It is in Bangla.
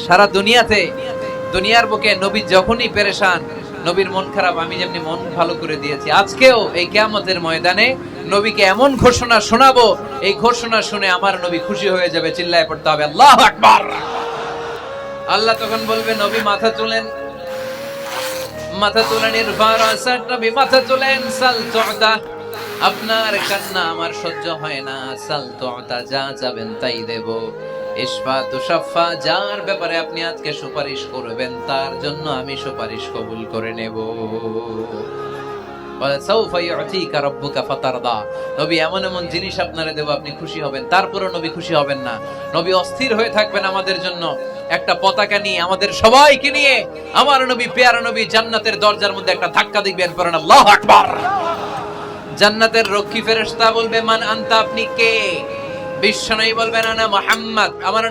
সারা দুনিয়াতে, দুনিয়ার বুকে নবী যখনই পেরেশান, নবীর মন খারাপ, আমি যেমনি মন ভালো করে দিয়েছি, আজকেও এই কিয়ামতের ময়দানে নবীকে এমন ঘোষণা শোনাবো, এই ঘোষণা শুনে আমার নবী খুশি হয়ে যাবে। চিল্লায় পড়তে হবে আল্লাহু আকবার। আল্লাহ তখন বলবে, নবী মাথা তুলেন, মাথা তুলেন, ইরফা রাসাক, নবী মাথা তুলেন, সাল তু'তা, আপনার কান্না আমার সহ্য হয় না, সাল তু'তা, যা চাবেন তাই দেব। ইশফা তুশাফা, যার ব্যাপারে আপনি আজকে সুপারিশ করবেন তার জন্য আমি সুপারিশ কবুল করে নেব। ওয়া সাউফা ইউতিকা রাব্বুকা ফাতারদা, নবী এমন এমন জিনিস আপনারে দেব আপনি খুশি হবেন। তারপরও নবী খুশি হবেন না, নবী অস্থির হয়ে থাকবেন আমাদের জন্য। একটা পতাকা নিয়ে, আমাদের সবাইকে নিয়ে আমার নবী, পেয়ারা নবী জান্নাতের দরজার মধ্যে একটা ধাক্কা দিবেন, পড়েন আল্লাহু আকবার। জান্নাতের রক্ষী ফেরেশতা বলবে, মান আনতা, আপনি কে? বিশ্বনবী বলবেন, আনা মুহাম্মদ, আমার